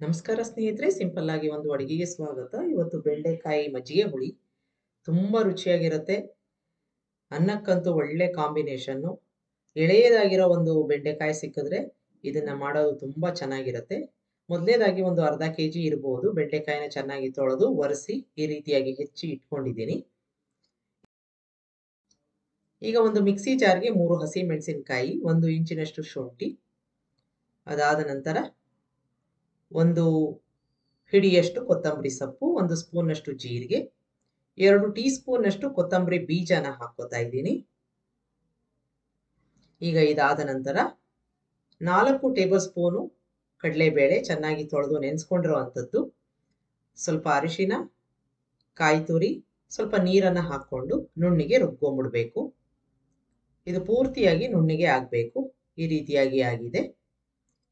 ನಮಸ್ಕಾರ ಸ್ನೇಹಿತರೆ, ಸಿಂಪಲ್ ಆಗಿ ಒಂದು ಅಡಿಗೆಗೆ ಸ್ವಾಗತ. ಇವತ್ತು ಬೆಂಡೆಕಾಯಿ ಮಜ್ಜಿಗೆ ಹುಳಿ ತುಂಬಾ ರುಚಿಯಾಗಿರುತ್ತೆ. ಅನ್ನಕ್ಕಂತೂ ಒಳ್ಳೆ ಕಾಂಬಿನೇಷನ್ನು. ಎಳೆಯದಾಗಿರೋ ಒಂದು ಬೆಂಡೆಕಾಯಿ ಸಿಕ್ಕಿದ್ರೆ ಇದನ್ನ ಮಾಡೋದು ತುಂಬಾ ಚೆನ್ನಾಗಿರುತ್ತೆ. ಮೊದಲನೇದಾಗಿ ಒಂದು ಅರ್ಧ ಕೆಜಿ ಇರಬಹುದು ಬೆಂಡೆಕಾಯಿನ ಚೆನ್ನಾಗಿ ತೊಳೆದು ಒರೆಸಿ ಈ ರೀತಿಯಾಗಿ ಹೆಚ್ಚಿ ಇಟ್ಕೊಂಡಿದ್ದೀನಿ. ಈಗ ಒಂದು ಮಿಕ್ಸಿ ಜಾರ್ಗೆ 3 ಹಸಿ ಮೆಣಸಿನಕಾಯಿ, 1 ಇಂಚಿನಷ್ಟು ಶುಂಠಿ, ಅದಾದ ನಂತರ ಒಂದು ಹಿಡಿಯಷ್ಟು ಕೊತ್ತಂಬರಿ ಸೊಪ್ಪು, 1 ಸ್ಪೂನ್ನಷ್ಟು ಜೀರಿಗೆ, 2 ಟೀ ಸ್ಪೂನ್ನಷ್ಟು ಕೊತ್ತಂಬರಿ ಬೀಜನ ಹಾಕೋತಾ ಇದ್ದೀನಿ. ಈಗ ಇದಾದ ನಂತರ 4 ಟೇಬಲ್ ಸ್ಪೂನು ಕಡಲೆಬೇಳೆ ಚೆನ್ನಾಗಿ ತೊಳೆದು ನೆನೆಸ್ಕೊಂಡಿರೋ ಅಂಥದ್ದು, ಸ್ವಲ್ಪ ಅರಿಶಿನ, ಕಾಯಿ ತುರಿ, ಸ್ವಲ್ಪ ನೀರನ್ನು ಹಾಕ್ಕೊಂಡು ನುಣ್ಣಿಗೆ ರುಬ್ಕೊಂಡ್ಬಿಡ್ಬೇಕು. ಇದು ಪೂರ್ತಿಯಾಗಿ ನುಣ್ಣಿಗೆ ಆಗಬೇಕು. ಈ ರೀತಿಯಾಗಿ ಆಗಿದೆ.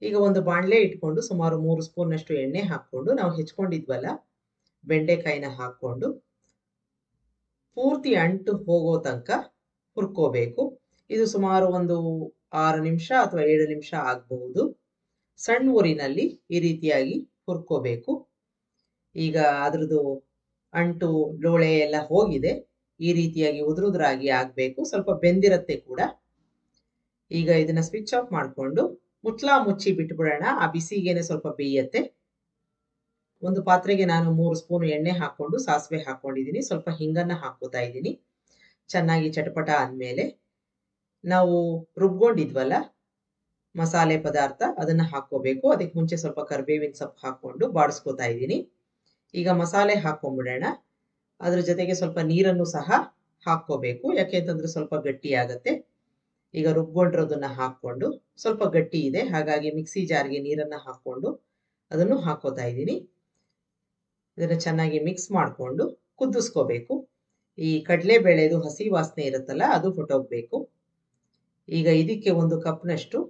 ಈಗ ಒಂದು ಬಾಣಲೆ ಇಟ್ಕೊಂಡು ಸುಮಾರು 3 ಸ್ಪೂನ್ನಷ್ಟು ಎಣ್ಣೆ ಹಾಕ್ಕೊಂಡು ನಾವು ಹೆಚ್ಕೊಂಡಿದ್ವಲ್ಲ ಬೆಂಡೆಕಾಯಿನ ಹಾಕ್ಕೊಂಡು ಪೂರ್ತಿ ಅಂಟು ಹೋಗೋ ತನಕ ಹುರ್ಕೋಬೇಕು. ಇದು ಸುಮಾರು ಒಂದು 6 ನಿಮಿಷ ಅಥವಾ 7 ನಿಮಿಷ ಆಗಬಹುದು. ಸಣ್ಣ ಊರಿನಲ್ಲಿ ಈ ರೀತಿಯಾಗಿ ಹುರ್ಕೋಬೇಕು. ಈಗ ಅದ್ರದ್ದು ಅಂಟು ಲೋಳೆ ಎಲ್ಲ ಹೋಗಿದೆ. ಈ ರೀತಿಯಾಗಿ ಉದುರುದ್ರಾಗಿ ಆಗಬೇಕು. ಸ್ವಲ್ಪ ಬೆಂದಿರತ್ತೆ ಕೂಡ. ಈಗ ಇದನ್ನ ಸ್ವಿಚ್ ಆಫ್ ಮಾಡಿಕೊಂಡು ಮುಚ್ಚಿ ಬಿಟ್ಬಿಡೋಣ. ಆ ಬಿಸಿಗೇನೆ ಸ್ವಲ್ಪ ಬೇಯತ್ತೆ. ಒಂದು ಪಾತ್ರೆಗೆ ನಾನು 3 ಸ್ಪೂನ್ ಎಣ್ಣೆ ಹಾಕೊಂಡು ಸಾಸಿವೆ ಹಾಕೊಂಡಿದ್ದೀನಿ. ಸ್ವಲ್ಪ ಹಿಂಗನ್ನ ಹಾಕೋತಾ ಇದ್ದೀನಿ. ಚೆನ್ನಾಗಿ ಚಟಪಟ ಆದ್ಮೇಲೆ ನಾವು ರುಬ್ಕೊಂಡಿದ್ವಲ್ಲ ಮಸಾಲೆ ಪದಾರ್ಥ ಅದನ್ನ ಹಾಕೋಬೇಕು. ಅದಕ್ಕೆ ಮುಂಚೆ ಸ್ವಲ್ಪ ಕರಿಬೇವಿನ ಸೊಪ್ಪು ಹಾಕೊಂಡು ಬಾಡಿಸ್ಕೋತಾ ಇದ್ದೀನಿ. ಈಗ ಮಸಾಲೆ ಹಾಕೊಂಡ್ಬಿಡೋಣ. ಅದ್ರ ಜೊತೆಗೆ ಸ್ವಲ್ಪ ನೀರನ್ನು ಸಹ ಹಾಕೋಬೇಕು. ಯಾಕೆಂತಂದ್ರೆ ಸ್ವಲ್ಪ ಗಟ್ಟಿ ಆಗತ್ತೆ. ಈಗ ರುಬ್ಕೊಂಡಿರೋದನ್ನ ಹಾಕೊಂಡು ಸ್ವಲ್ಪ ಗಟ್ಟಿ ಇದೆ, ಹಾಗಾಗಿ ಮಿಕ್ಸಿ ಜಾರ್ಗೆ ನೀರನ್ನ ಹಾಕೊಂಡು ಅದನ್ನು ಹಾಕೋತಾ ಇದ್ದೀನಿ. ಇದನ್ನ ಚೆನ್ನಾಗಿ ಮಿಕ್ಸ್ ಮಾಡಿಕೊಂಡು ಕುದಿಸ್ಕೋಬೇಕು. ಈ ಕಡಲೆ ಬೇಳೆದು ಹಸಿ ವಾಸನೆ ಇರುತ್ತಲ್ಲ ಅದು ಹೊಟ್ಟೋಗ್ಬೇಕು. ಈಗ ಇದಕ್ಕೆ 1 ಕಪ್ನಷ್ಟು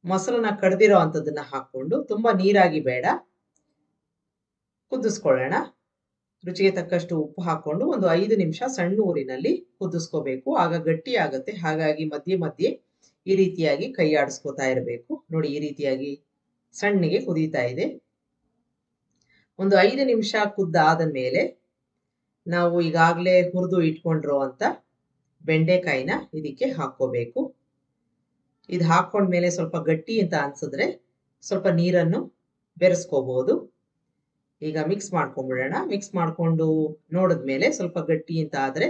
ಮೊಸರನ್ನ ಕಡ್ದಿರೋ ಅಂಥದ್ದನ್ನ ಹಾಕೊಂಡು ತುಂಬಾ ನೀರಾಗಿ ಬೇಡ, ಕುದಿಸ್ಕೊಳ್ಳೋಣ. ರುಚಿಗೆ ತಕ್ಕಷ್ಟು ಉಪ್ಪು ಹಾಕೊಂಡು ಒಂದು 5 ನಿಮಿಷ ಸಣ್ಣ ಊರಿನಲ್ಲಿ ಕುದಿಸ್ಕೋಬೇಕು. ಆಗ ಗಟ್ಟಿ ಆಗತ್ತೆ. ಹಾಗಾಗಿ ಮಧ್ಯೆ ಮಧ್ಯೆ ಈ ರೀತಿಯಾಗಿ ಕೈ ಆಡಿಸ್ಕೋತಾ ಇರಬೇಕು. ನೋಡಿ, ಈ ರೀತಿಯಾಗಿ ಸಣ್ಣಗೆ ಕುದೀತಾ ಇದೆ. ಒಂದು 5 ನಿಮಿಷ ಕುದ್ದಾದ ಮೇಲೆ ನಾವು ಈಗಾಗಲೇ ಹುರಿದು ಇಟ್ಕೊಂಡಿರೋ ಅಂತ ಬೆಂಡೆಕಾಯಿನ ಇದಕ್ಕೆ ಹಾಕೋಬೇಕು. ಇದು ಹಾಕೊಂಡ್ಮೇಲೆ ಸ್ವಲ್ಪ ಗಟ್ಟಿ ಅಂತ ಅನ್ಸಿದ್ರೆ ಸ್ವಲ್ಪ ನೀರನ್ನು ಬೆರೆಸ್ಕೋಬಹುದು. ಈಗ ಮಿಕ್ಸ್ ಮಾಡ್ಕೊಂಡ್ಬಿಡೋಣ. ಮಿಕ್ಸ್ ಮಾಡ್ಕೊಂಡು ನೋಡಿದ್ಮೇಲೆ ಸ್ವಲ್ಪ ಗಟ್ಟಿ ಅಂತ ಆದ್ರೆ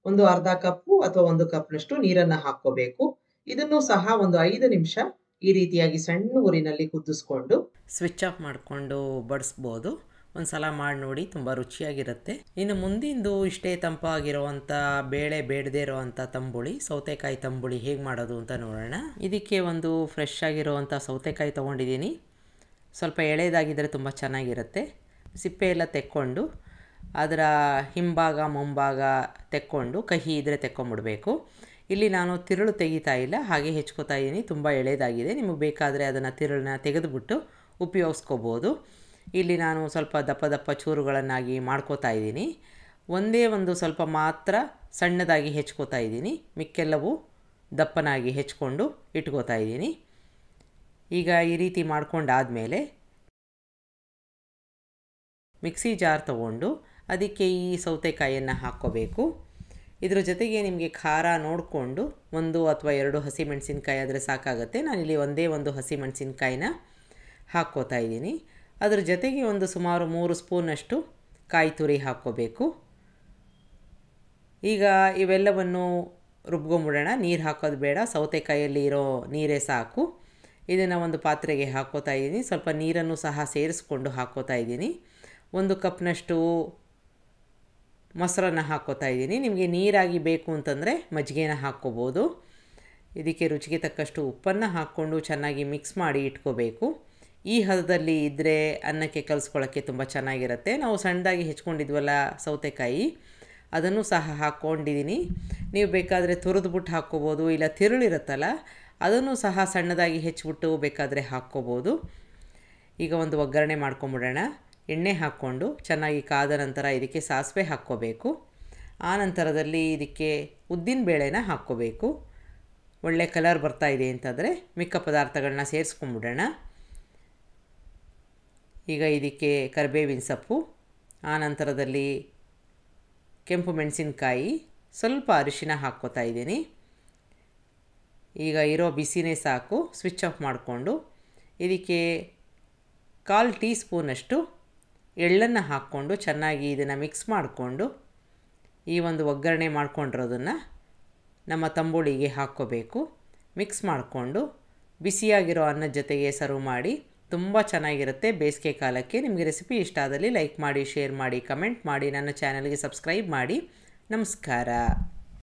ಒಂದು ಅರ್ಧ ಕಪ್ಪು ಅಥವಾ 1 ಕಪ್ನಷ್ಟು ನೀರನ್ನ ಹಾಕೋಬೇಕು. ಇದನ್ನು ಸಹ ಒಂದು 5 ನಿಮಿಷ ಈ ರೀತಿಯಾಗಿ ಸಣ್ಣ ಊರಿನಲ್ಲಿ ಕುದಿಸ್ಕೊಂಡು ಸ್ವಿಚ್ ಆಫ್ ಮಾಡಿಕೊಂಡು ಬಡಿಸ್ಬೋದು. ಒಂದ್ಸಲ ಮಾಡಿ ನೋಡಿ, ತುಂಬ ರುಚಿಯಾಗಿರುತ್ತೆ. ಇನ್ನು ಮುಂದಿಂದು ಇಷ್ಟೇ ತಂಪಾಗಿರುವಂಥ ಬೇಳೆ ಬೇಡದೇ ಇರೋವಂಥ ತಂಬುಳಿ, ಸೌತೆಕಾಯಿ ತಂಬುಳಿ ಹೇಗೆ ಮಾಡೋದು ಅಂತ ನೋಡೋಣ. ಇದಕ್ಕೆ ಒಂದು ಫ್ರೆಶ್ ಆಗಿರುವಂಥ ಸೌತೆಕಾಯಿ ತೊಗೊಂಡಿದ್ದೀನಿ. ಸ್ವಲ್ಪ ಎಳೆದಾಗಿದ್ದರೆ ತುಂಬ ಚೆನ್ನಾಗಿರುತ್ತೆ. ಸಿಪ್ಪೆ ಎಲ್ಲ ತೆಕ್ಕೊಂಡು ಅದರ ಹಿಂಭಾಗ ಮುಂಭಾಗ ತೆಕ್ಕೊಂಡು ಕಹಿ ಇದ್ದರೆ ತೆಕ್ಕೊಂಬಿಡ್ಬೇಕು. ಇಲ್ಲಿ ನಾನು ತಿರುಳು ತೆಗಿತಾ ಇಲ್ಲ, ಹಾಗೆ ಹೆಚ್ಕೋತಾ ಇದ್ದೀನಿ. ತುಂಬ ಎಳೆದಾಗಿದೆ. ನಿಮಗೆ ಬೇಕಾದರೆ ಅದನ್ನು ತಿರುಳನ್ನ ತೆಗೆದುಬಿಟ್ಟು ಉಪಯೋಗಿಸ್ಕೋಬೋದು. ಇಲ್ಲಿ ನಾನು ಸ್ವಲ್ಪ ದಪ್ಪ ದಪ್ಪ ಚೂರುಗಳನ್ನಾಗಿ ಮಾಡ್ಕೋತಾ ಇದ್ದೀನಿ. ಒಂದೇ ಒಂದು ಸ್ವಲ್ಪ ಮಾತ್ರ ಸಣ್ಣದಾಗಿ ಹೆಚ್ಕೋತಾ ಇದ್ದೀನಿ. ಮಿಕ್ಕೆಲ್ಲವೂ ದಪ್ಪನಾಗಿ ಹೆಚ್ಕೊಂಡು ಇಟ್ಕೋತಾ ಇದ್ದೀನಿ. ಈಗ ಈ ರೀತಿ ಮಾಡ್ಕೊಂಡಾದಮೇಲೆ ಮಿಕ್ಸಿ ಜಾರ್ ತೊಗೊಂಡು ಅದಕ್ಕೆ ಈ ಸೌತೆಕಾಯಿಯನ್ನು ಹಾಕ್ಕೋಬೇಕು. ಇದ್ರ ಜೊತೆಗೆ ನಿಮಗೆ ಖಾರ ನೋಡಿಕೊಂಡು 1 ಅಥವಾ 2 ಹಸಿಮೆಣಸಿನ್ಕಾಯಿ ಆದರೆ ಸಾಕಾಗುತ್ತೆ. ನಾನಿಲ್ಲಿ ಒಂದೇ ಒಂದು ಹಸಿಮೆಣಸಿನ್ಕಾಯಿನ ಹಾಕ್ಕೋತಾ ಇದ್ದೀನಿ. ಅದ್ರ ಜೊತೆಗೆ ಒಂದು ಸುಮಾರು 3 ಸ್ಪೂನಷ್ಟು ಕಾಯಿ ತುರಿ ಹಾಕ್ಕೋಬೇಕು. ಈಗ ಇವೆಲ್ಲವನ್ನು ರುಬ್ಕೊಂಬಿಡೋಣ. ನೀರು ಹಾಕೋದು ಬೇಡ, ಸೌತೆಕಾಯಲ್ಲಿ ಇರೋ ನೀರೇ ಸಾಕು. ಇದನ್ನು ಒಂದು ಪಾತ್ರೆಗೆ ಹಾಕ್ಕೋತಾ ಇದ್ದೀನಿ. ಸ್ವಲ್ಪ ನೀರನ್ನು ಸಹ ಸೇರಿಸ್ಕೊಂಡು ಹಾಕ್ಕೋತಾ ಇದ್ದೀನಿ. 1 ಕಪ್ನಷ್ಟು ಮೊಸರನ್ನು ಹಾಕ್ಕೋತಾ ಇದ್ದೀನಿ. ನಿಮಗೆ ನೀರಾಗಿ ಬೇಕು ಅಂತಂದರೆ ಮಜ್ಜಿಗೆನ ಹಾಕ್ಕೋಬೋದು. ಇದಕ್ಕೆ ರುಚಿಗೆ ತಕ್ಕಷ್ಟು ಉಪ್ಪನ್ನು ಹಾಕ್ಕೊಂಡು ಚೆನ್ನಾಗಿ ಮಿಕ್ಸ್ ಮಾಡಿ ಇಟ್ಕೋಬೇಕು. ಈ ಹದದಲ್ಲಿ ಇದ್ದರೆ ಅನ್ನಕ್ಕೆ ಕಲಿಸ್ಕೊಳ್ಳೋಕ್ಕೆ ತುಂಬ ಚೆನ್ನಾಗಿರುತ್ತೆ. ನಾವು ಸಣ್ಣದಾಗಿ ಹೆಚ್ಕೊಂಡಿದ್ವಲ್ಲ ಸೌತೆಕಾಯಿ, ಅದನ್ನು ಸಹ ಹಾಕ್ಕೊಂಡಿದ್ದೀನಿ. ನೀವು ಬೇಕಾದರೆ ತುರಿದ್ಬಿಟ್ಟು ಹಾಕ್ಕೋಬೋದು, ಇಲ್ಲ ತಿರುಳಿರುತ್ತಲ್ಲ ಅದನ್ನು ಸಹ ಸಣ್ಣದಾಗಿ ಹೆಚ್ಚಿಬಿಟ್ಟು ಬೇಕಾದರೆ ಹಾಕ್ಕೋಬೋದು. ಈಗ ಒಂದು ಒಗ್ಗರಣೆ ಮಾಡ್ಕೊಂಬಿಡೋಣ. ಎಣ್ಣೆ ಹಾಕ್ಕೊಂಡು ಚೆನ್ನಾಗಿ ಕಾದ ನಂತರ ಇದಕ್ಕೆ ಸಾಸಿವೆ ಹಾಕ್ಕೋಬೇಕು. ಆ ನಂತರದಲ್ಲಿ ಇದಕ್ಕೆ ಉದ್ದಿನ ಬೇಳೆನ ಹಾಕ್ಕೋಬೇಕು. ಒಳ್ಳೆ ಕಲರ್ ಬರ್ತಾಯಿದೆ ಅಂತಂದರೆ ಮಿಕ್ಕ ಪದಾರ್ಥಗಳನ್ನ ಸೇರಿಸ್ಕೊಂಬಿಡೋಣ. ಈಗ ಇದಕ್ಕೆ ಕರಿಬೇವಿನ ಸೊಪ್ಪು, ಆನಂತರದಲ್ಲಿ ಕೆಂಪು ಮೆಣಸಿನಕಾಯಿ, ಸ್ವಲ್ಪ ಅರಿಶಿನ ಹಾಕ್ಕೋತಾ ಇದ್ದೀನಿ. ಈಗ ಇರೋ ಬಿಸಿನೇ ಸಾಕು. ಸ್ವಿಚ್ ಆಫ್ ಮಾಡಿಕೊಂಡು ಇದಕ್ಕೆ 1/4 ಟೀ ಸ್ಪೂನಷ್ಟು ಎಳ್ಳನ್ನು ಹಾಕ್ಕೊಂಡು ಚೆನ್ನಾಗಿ ಇದನ್ನು ಮಿಕ್ಸ್ ಮಾಡಿಕೊಂಡು ಈ ಒಂದು ಒಗ್ಗರಣೆ ಮಾಡ್ಕೊಂಡಿರೋದನ್ನು ನಮ್ಮ ತಂಬುಳಿಗೆ ಹಾಕ್ಕೋಬೇಕು. ಮಿಕ್ಸ್ ಮಾಡಿಕೊಂಡು ಬಿಸಿಯಾಗಿರೋ ಅನ್ನದ ಜೊತೆಗೆ ಸರ್ವ್ ಮಾಡಿ. ತುಂಬ ಚೆನ್ನಾಗಿರುತ್ತೆ ಬೇಸಿಗೆ ಕಾಲಕ್ಕೆ. ನಿಮಗೆ ರೆಸಿಪಿ ಇಷ್ಟ ಆದಲ್ಲಿ ಲೈಕ್ ಮಾಡಿ, ಶೇರ್ ಮಾಡಿ, ಕಮೆಂಟ್ ಮಾಡಿ, ನನ್ನ ಚಾನಲ್ಗೆ ಸಬ್ಸ್ಕ್ರೈಬ್ ಮಾಡಿ. ನಮಸ್ಕಾರ.